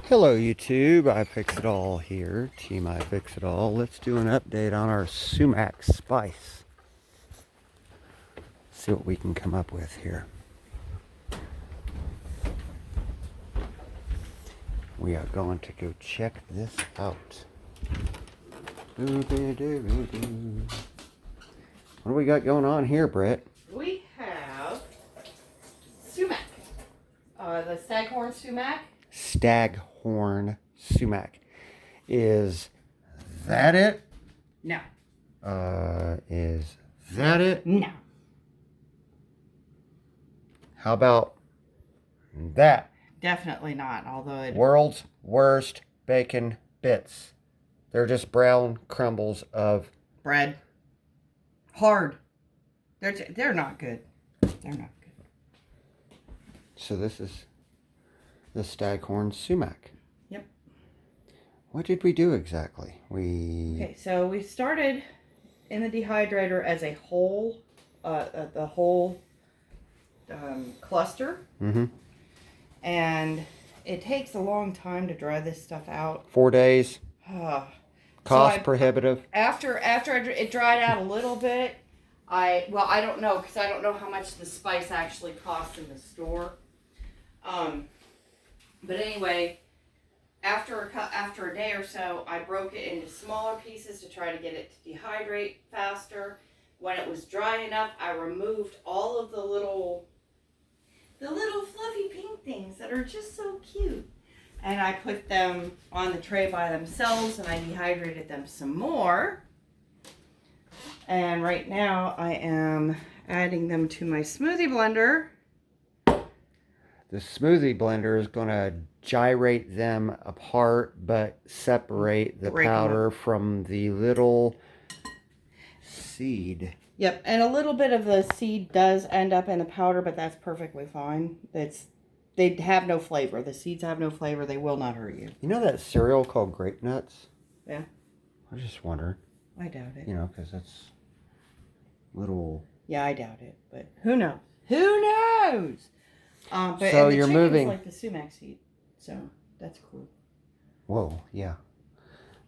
Hello YouTube, I Fix It All here, Team I Fix It All. Let's do an update on our Sumac Spice. See what we can come up with here. We are going to go check this out. What do we got going on here, Brett? We have Sumac, the Staghorn Sumac. Staghorn Sumac. Is that it? No. Is that it? No. How about that? Definitely not, although it... World's worst bacon bits. They're just brown crumbles of bread. Hard. They're not good. They're not good. So this is the Staghorn Sumac. Yep. What did we do exactly? Okay, so we started in the dehydrator as a whole, the whole cluster. Mm-hmm. And it takes a long time to dry this stuff out. 4 days. Cost prohibitive. After it dried out a little bit, I don't know, because I don't know how much the spice actually costs in the store. But anyway, after a day or so, I broke it into smaller pieces to try to get it to dehydrate faster. When it was dry enough, I removed all of the little fluffy pink things that are just so cute. And I put them on the tray by themselves, and I dehydrated them some more. And right now I am adding them to my smoothie blender. The smoothie blender is going to gyrate them apart, but separate the powder from the little seed. Yep, and a little bit of the seed does end up in the powder, but that's perfectly fine. They have no flavor. The seeds have no flavor. They will not hurt you. You know that cereal called Grape Nuts? Yeah. I just wondered. I doubt it. You know, because that's little... Yeah, I doubt it, but who knows? Who knows? But so and the you're chicken's moving... like the sumac seed, so that's cool. Whoa, yeah.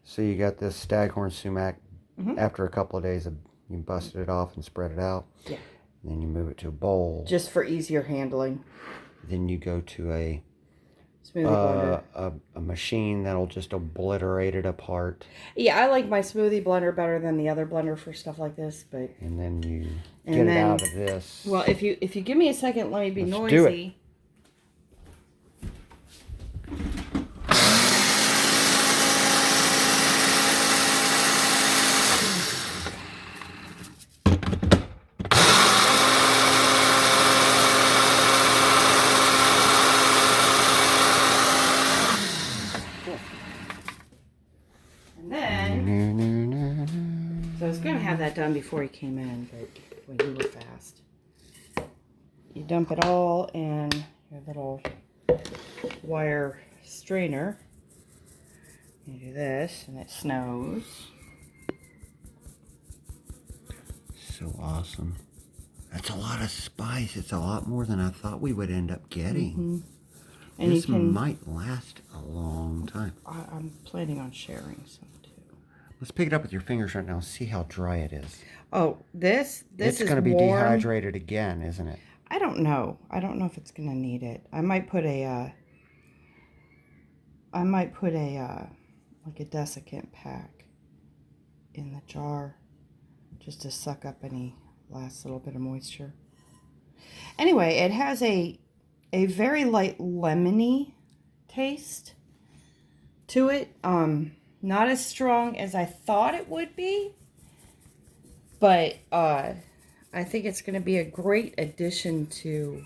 So you got this Staghorn Sumac. Mm-hmm. After a couple of days, you busted it off and spread it out. Yeah. And then you move it to a bowl. Just for easier handling. Then you go to a smoothie blender. A machine that'll just obliterate it apart. Yeah, I like my smoothie blender better than the other blender for stuff like this, but... And then you get it out of this. Well, if you give me a second, let me be noisy. Do it. And then, so I was going to have that done before he came in, but when you were fast. You dump it all in your little wire strainer. You do this, and it snows. So awesome. That's a lot of spice. It's a lot more than I thought we would end up getting. Mm-hmm. And this might last a long time. I'm planning on sharing some too. Let's pick it up with your fingers right now and see how dry it is. Oh, this is going to be warm. dehydrated again, isn't it? I don't know. I don't know if it's going to need it. I might put a like a desiccant pack in the jar just to suck up any last little bit of moisture. Anyway, it has a very light lemony taste to it. Not as strong as I thought it would be, but I think it's going to be a great addition to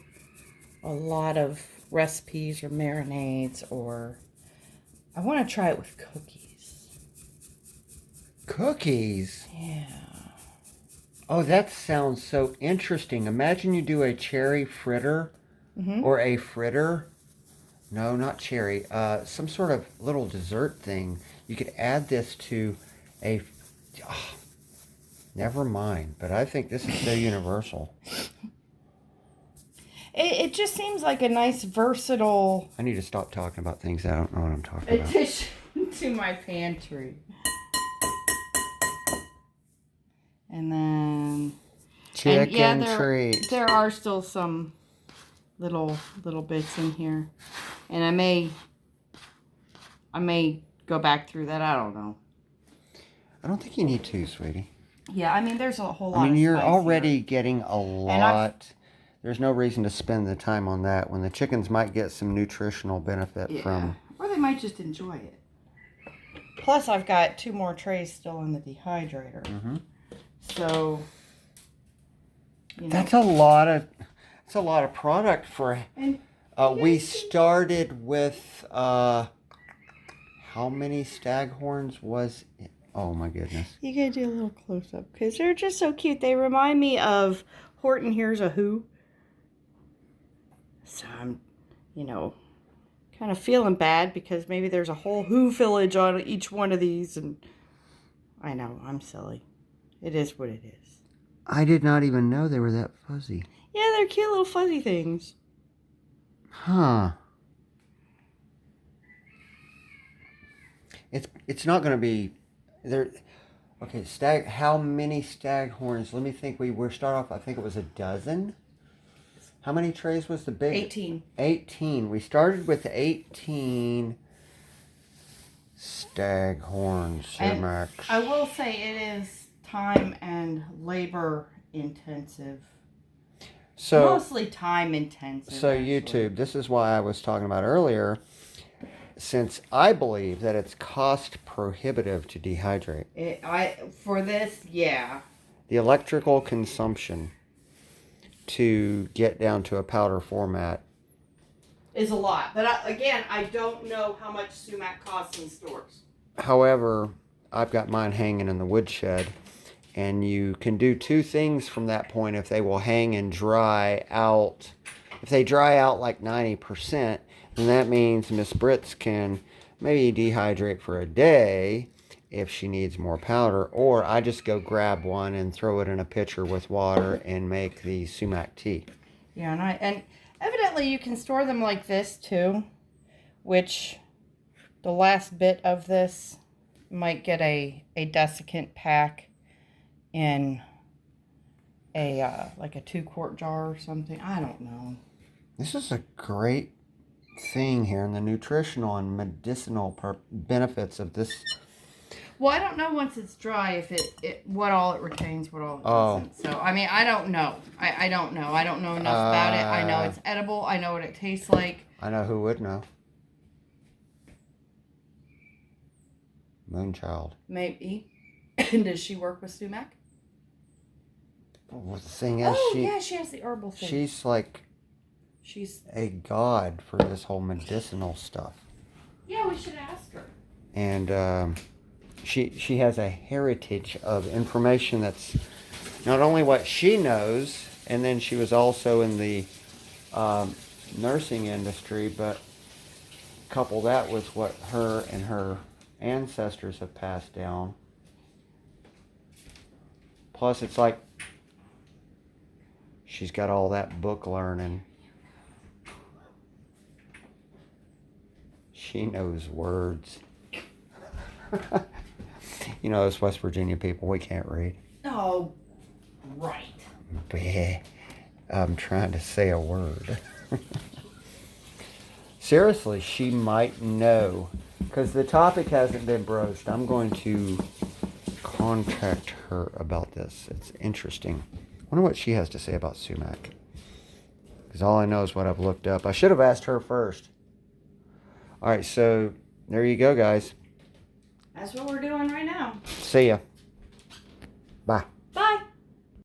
a lot of recipes or marinades, or I want to try it with cookies. Cookies? Yeah. Oh, that sounds so interesting. Imagine you do a cherry fritter. Mm-hmm. Or a fritter. No, not cherry. Some sort of little dessert thing. You could add this to a... Oh, never mind. But I think this is so universal. It just seems like a nice versatile I need to stop talking about things I don't know what I'm talking about. addition to my pantry. And then Chicken treat. there are still some little bits in here, and I may go back through that. I don't know. I don't think you need to, sweetie. Yeah, I mean, there's a whole lot. I mean, of you're spice already here. getting a lot. There's no reason to spend the time on that when the chickens might get some nutritional benefit from. Or they might just enjoy it. Plus, I've got 2 more trays still in the dehydrator. Mm-hmm. So, you know. That's a lot of. It's a lot of product for. And We started with. How many Staghorns was it? Oh my goodness. You gotta do a little close up because they're just so cute. They remind me of Horton Hears a Who. So I'm, kind of feeling bad because maybe there's a whole Who village on each one of these, and I know I'm silly. It is what it is. I did not even know they were that fuzzy. Yeah, they're cute little fuzzy things. Huh. It's not going to be there. Okay, how many Staghorns? Let me think. We were start off. I think it was a dozen. How many trays was the big? 18. 18. We started with 18 Staghorn Sumac. I will say it is time and labor intensive. So Mostly time intensive. So actually. YouTube, this is why I was talking about earlier. Since I believe that it's cost prohibitive to dehydrate. For this, yeah. The electrical consumption to get down to a powder format Is a lot. But I don't know how much sumac costs in stores. However, I've got mine hanging in the woodshed, and you can do 2 things from that point if they will hang and dry out. If they dry out like 90%, then that means Miss Brits can maybe dehydrate for a day if she needs more powder, or I just go grab one and throw it in a pitcher with water and make the sumac tea. Yeah, and evidently you can store them like this too, which the last bit of this might get a desiccant pack in a like a 2-quart jar or something. I don't know. This is a great thing here in the nutritional and medicinal benefits of this. Well, I don't know once it's dry if what all it retains, what all it doesn't. So, I mean, I don't know. I don't know. I don't know enough about it. I know it's edible. I know what it tastes like. I know who would know. Moonchild. Maybe. Does she work with sumac? Well, the thing is, yeah, she has the herbal thing. She's like a god for this whole medicinal stuff. Yeah, we should ask her. And she has a heritage of information that's not only what she knows, and then she was also in the nursing industry, but couple that with what her and her ancestors have passed down. Plus, it's like she's got all that book learning. She knows words. You know, as West Virginia people, we can't read. Oh, right. Bleh. I'm trying to say a word. Seriously, she might know. Because the topic hasn't been broached. I'm going to contact her about this. It's interesting. I wonder what she has to say about sumac. Because all I know is what I've looked up. I should have asked her first. Alright, so there you go, guys. That's what we're doing right now. See ya.